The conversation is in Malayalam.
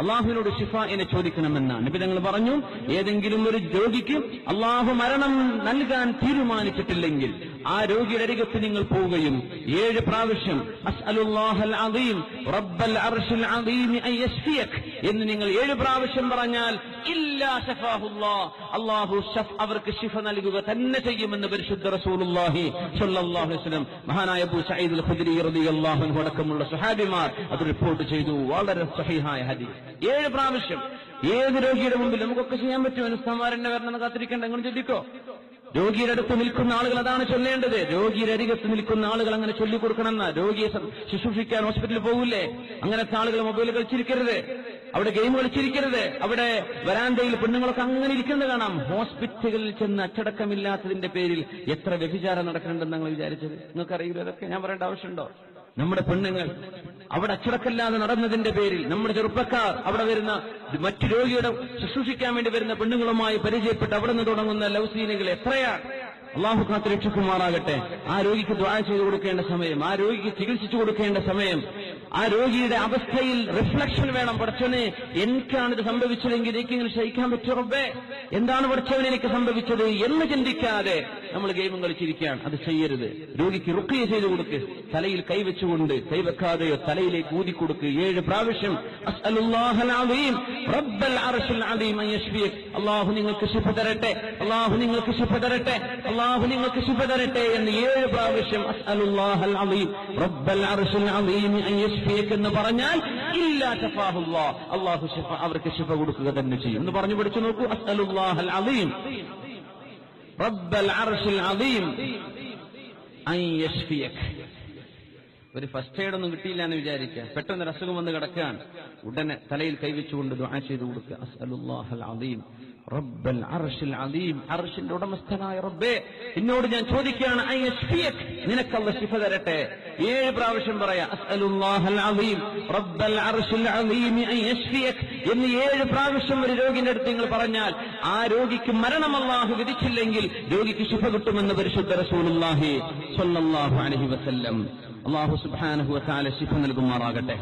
അള്ളാഹുവിനോട് ശിഫാഇനെ ചോദിക്കണമെന്നാണ് നബി തങ്ങൾ പറഞ്ഞു. ഏതെങ്കിലും ഒരു രോഗിക്ക് അള്ളാഹു മരണം നൽകാൻ തീരുമാനിച്ചിട്ടില്ലെങ്കിൽ ആ രോഗിയുടെ അരികത്ത് നിങ്ങൾ പോവുകയും 7 പ്രാവശ്യം അസ്അലുല്ലാഹൽ അദീം റബ്ബൽ അർശിൽ അദീം അൻ യശ്ഫിയക് എന്ന് നിങ്ങൾ 7 പ്രാവശ്യം പറഞ്ഞാൽ ഇല്ലാ ശഫാഹുല്ലാഹ്, അള്ളാഹു അവർക്ക് ശിഫ നൽകുക തന്നെ ചെയ്യുമെന്ന് പരിശുദ്ധ റസൂലുള്ളാഹി സ്വല്ലല്ലാഹു അലൈഹി വസല്ലം മഹാനായ അബൂ സഈദ് അൽ ഖുദ്രി റളിയല്ലാഹു അൻഹു അടക്കമുള്ള സ്വഹാബിമാർ അത് റിപ്പോർട്ട് ചെയ്തു. വളരെ സ്വഹീഹായ ഹദീസ്. 7 പ്രാവശ്യം ഏത് രോഗിയുടെ മുമ്പിൽ നമുക്കൊക്കെ ചെയ്യാൻ പറ്റും. അനുസ്താമാരെന്നെ വരണം കാത്തിരിക്കേണ്ട, നിങ്ങൾ ചൊല്ലിക്കോ. രോഗിയുടെ അടുത്ത് നിൽക്കുന്ന ആളുകൾ അതാണ് ചൊല്ലേണ്ടത്. രോഗിയുടെ അരികത്ത് നിൽക്കുന്ന ആളുകൾ അങ്ങനെ ചൊല്ലിക്കൊടുക്കണമെന്ന. രോഗിയെ ശുശ്രൂഷിക്കാൻ ഹോസ്പിറ്റലിൽ പോകില്ലേ, അങ്ങനത്തെ ആളുകൾ മൊബൈൽ കളിച്ചിരിക്കരുത്, അവിടെ ഗെയിം കളിച്ചിരിക്കരുത്, അവിടെ വരാന്തയിൽ പെണ്ണുങ്ങളൊക്കെ അങ്ങനെ ഇരിക്കുന്നത് കാണാം. ഹോസ്പിറ്റലുകളിൽ ചെന്ന് അച്ചടക്കമില്ലാത്തതിന്റെ പേരിൽ എത്ര വ്യഭിചാരം നടക്കുന്നുണ്ടെന്ന് നിങ്ങൾ വിചാരിച്ചത്? നിങ്ങൾക്കറിയില്ല അതൊക്കെ? ഞാൻ പറയേണ്ട ആവശ്യമുണ്ടോ? നമ്മുടെ പെണ്ണുങ്ങൾ അവിടെ അച്ചടക്കമില്ലാതെ നടന്നതിന്റെ പേരിൽ നമ്മുടെ ചെറുപ്പക്കാർ അവിടെ വരുന്ന മറ്റു രോഗിയുടെ ശുശ്രൂഷിക്കാൻ വേണ്ടി വരുന്ന പെണ്ണുങ്ങളുമായി പരിചയപ്പെട്ട് അവിടെ നിന്ന് തുടങ്ങുന്ന ലവ് സീനുകൾ എത്രയാണ്. അള്ളാഹു കാത്ത് രക്ഷിക്കുമാറാകട്ടെ. ആ രോഗിക്ക് ദുആ ചെയ്തു കൊടുക്കേണ്ട സമയം, ആ രോഗിക്ക് ചികിത്സിച്ചു കൊടുക്കേണ്ട സമയം, ആ രോഗിയുടെ അവസ്ഥയിൽ റിഫ്ലക്ഷൻ വേണം. പടച്ചവനെ, എനിക്കാണിത് സംഭവിച്ചതെങ്കിൽ എനിക്കിങ്ങനെ ശയിക്കാൻ പറ്റുമോ റബ്ബേ? എന്താണ് പടച്ചവൻ എനിക്ക് സംഭവിച്ചത് എന്ന് ചിന്തിക്കാതെ നമ്മൾ ഗെയിമും കളിച്ചിരിക്കുകയാണ്. അത് ചെയ്യരുത്. രോഗിക്ക് റുഖ്യ ചെയ്തു കൊടുക്ക്, തലയിൽ കൈവച്ചുകൊണ്ട്, കൈവെക്കാതെയോ തലയിലേക്ക് ഊതിക്കൊടുക്ക് 7 പ്രാവശ്യം അസ്അലുല്ലാഹൽ അദീം റബ്ബൽ അർശിൽ അദീം അൻ യശ്ഫിയക്, അല്ലാഹു നിങ്ങൾക്ക് ശിഫ തരട്ടെ, അല്ലാഹു നിങ്ങൾക്ക് ശിഫ തരട്ടെ, അല്ലാഹു നിങ്ങൾക്ക് ശിഫ തരട്ടെ എന്ന് 7 പ്രാവശ്യം അസ്അലുല്ലാഹൽ അദീം റബ്ബൽ അർശിൽ അദീം അൻ യശ്ഫിയക് എന്ന് പറഞ്ഞാൽ ഇല്ലാ ശഫാഹുല്ലാഹ്, അല്ലാഹു ശിഫ അവർക്ക് ശിഫ കൊടുക്കുക തന്നെ ചെയ്യും എന്ന് പറഞ്ഞു പഠിച്ചു നോക്കൂ. അസ്അലുല്ലാഹൽ അദീം റബ്ബൽ അർശിൽ അദീം അൻ യശ്ഫിയക്. ഒരു ഫസ്റ്റ് എയ്ഡ് ഒന്നും കിട്ടിയില്ല എന്ന് വിചാരിക്കുക, പെട്ടെന്ന് അസുഖം വന്ന് കിടക്കുകയാണ്, ഉടനെ തലയിൽ കൈവച്ചുകൊണ്ട് ദുആ ചെയ്തു കൊടുക്കുക. അസ്അലുല്ലാഹൽ അദീം റബ്ബൽ അർശിൽ അദീം, അർശിന്റെ ഉടമസ്ഥനായ റബ്ബേ, എന്നോട് ഞാൻ ചോദിക്കുകയാണ് അൻ യശ്ഫിയക്, നിനക്കല്ല ശിഫ തരട്ടെ. 7 പ്രാവശ്യം പറയാ അസ്അലുല്ലാഹൽ അദീം റബ്ബൽ അർശിൽ അദീം അൻ യശ്ഫിയക് എന്ന് 7 പ്രാവശ്യം ഒരു രോഗിന്റെ അടുത്ത് നിങ്ങൾ പറഞ്ഞാൽ ആ രോഗിക്ക് മരണം അല്ലാഹു വിധിച്ചില്ലെങ്കിൽ രോഗിക്ക് ശിഫ കിട്ടുമെന്ന് പരിശുദ്ധ റസൂലുള്ളാഹി സ്വല്ലല്ലാഹു അലൈഹി വസല്ലം. അല്ലാഹു സുബ്ഹാനഹു വ തആല ശിഫ നൽകുമാറാകട്ടെ.